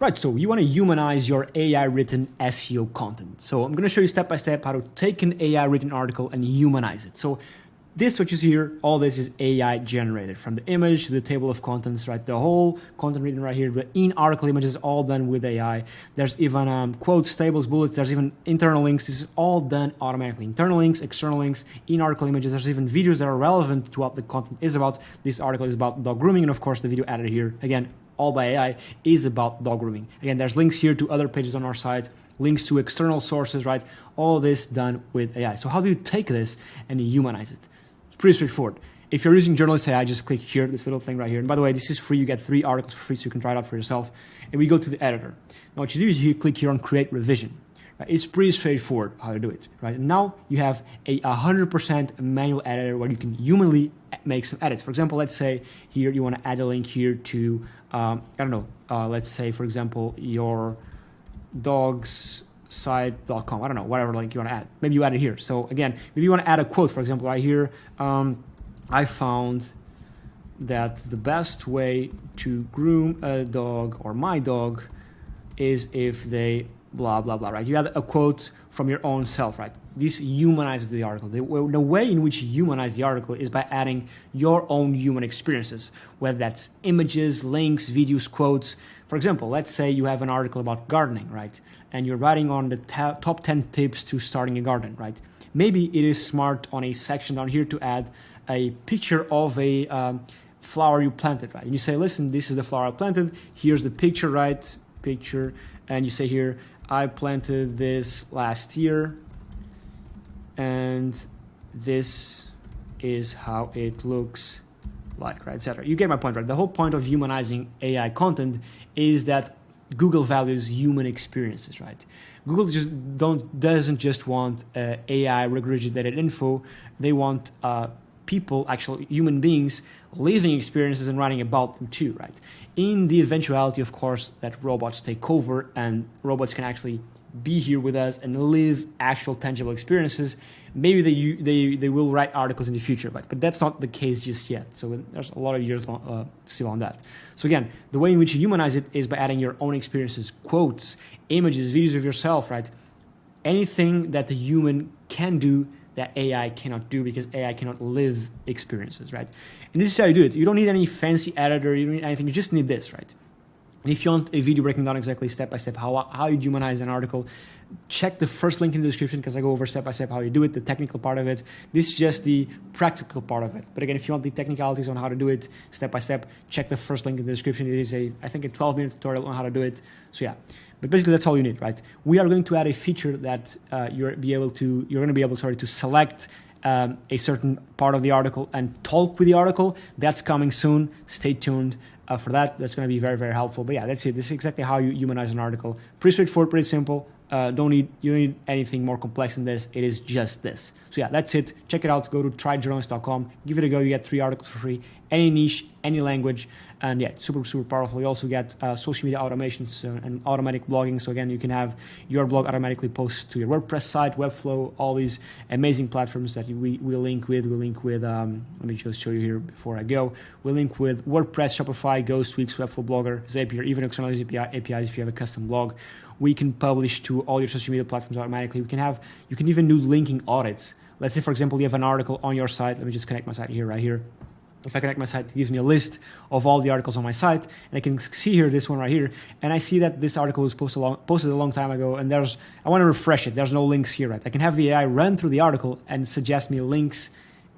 Right, so you want to humanize your AI written SEO content. So I'm going to show you step by step how to take an AI written article and humanize it. So this, what you see here, all this is AI generated, from the image to the table of contents, right? The whole content written right here, the in-article images, all done with AI. There's even quotes, tables, bullets. There's even internal links. This is all done automatically. Internal links, external links, in-article images. There's even videos that are relevant to what the content is about. This article is about dog grooming, and of course the video added here, again, all by AI, is about dog grooming. Again, there's links here to other pages on our site, links to external sources, right? All this done with AI. So how do you take this and humanize it? It's pretty straightforward. If you're using Journalist AI, just click here, this little thing right here. And by the way, this is free. You get 3 articles for free, so you can try it out for yourself. And we go to the editor. Now what you do is you click here on Create Revision. Right? It's pretty straightforward how to do it, right? And now you have a 100% manual editor where you can humanly make some edits. For example, let's say here you want to add a link here to, I don't know, let's say, for example, your dogsite.com. I don't know, whatever link you want to add. Maybe you add it here. So again, maybe you want to add a quote, for example, right here. I found that the best way to groom a dog or my dog is if they blah, blah, blah, right? You add a quote from your own self, right? This humanizes the article. The way in which you humanize the article is by adding your own human experiences, whether that's images, links, videos, quotes. For example, let's say you have an article about gardening, right? And you're writing on the top 10 tips to starting a garden, right? Maybe it is smart on a section down here to add a picture of a flower you planted, right? And you say, listen, this is the flower I planted. Here's the picture, right? Picture. And you say here, I planted this last year, and this is how it looks like, right, etc. You get my point, right? The whole point of humanizing AI content is that Google values human experiences, right? Google doesn't just want AI regurgitated info. They want people, actual human beings, living experiences and writing about them too, right? In the eventuality, of course, that robots take over and robots can actually be here with us and live actual tangible experiences, maybe they will write articles in the future, but that's not the case just yet. So there's a lot of years still on that. So again, the way in which you humanize it is by adding your own experiences, quotes, images, videos of yourself, right? Anything that the human can do that AI cannot do, because AI cannot live experiences, right? And this is how you do it. You don't need any fancy editor, you don't need anything, you just need this, right? And if you want a video breaking down exactly step by step how you humanize an article, check the first link in the description, because I go over step by step how you do it, the technical part of it. This is just the practical part of it. But again, if you want the technicalities on how to do it step by step, check the first link in the description. It is I think a 12-minute tutorial on how to do it. So yeah, but basically that's all you need, right? We are going to add a feature that you're going to be able to select a certain part of the article and talk with the article. That's coming soon. Stay tuned for that. That's going to be very, very helpful. But yeah, that's it. This is exactly how you humanize an article. Pretty straightforward, pretty simple. You don't need anything more complex than this. It is just this. So yeah, that's it. Check it out. Go to tryjournalist.com. Give it a go. You get 3 articles for free. Any niche, any language. And yeah, super, super powerful. You also get social media automations and automatic blogging. So again, you can have your blog automatically post to your WordPress site, Webflow, all these amazing platforms that we link with. We link with, let me just show you here before I go. We link with WordPress, Shopify, Ghost, Wix, Webflow, Blogger, Zapier, even external APIs if you have a custom blog. We can publish to all your social media platforms automatically. You can even do linking audits. Let's say, for example, you have an article on your site. Let me just connect my site here, right here. If I connect my site, it gives me a list of all the articles on my site, and I can see here this one right here, and I see that this article was posted a long time ago, and I want to refresh it. There's no links here, right? I can have the AI run through the article and suggest me links,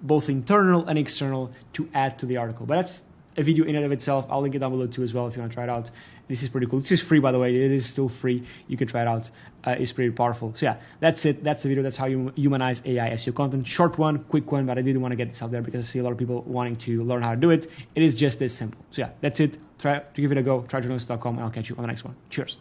both internal and external, to add to the article. But that's a video in and of itself. I'll link it down below too as well if you want to try it out. This is pretty cool. This is free, by the way. It is still free. You can try it out. It's pretty powerful. So yeah, that's it. That's the video. That's how you humanize AI SEO content. Short one, quick one, but I didn't want to get this out there because I see a lot of people wanting to learn how to do it. It is just this simple. So yeah, that's it. Try to give it a go. Tryjournalist.com, and I'll catch you on the next one. Cheers.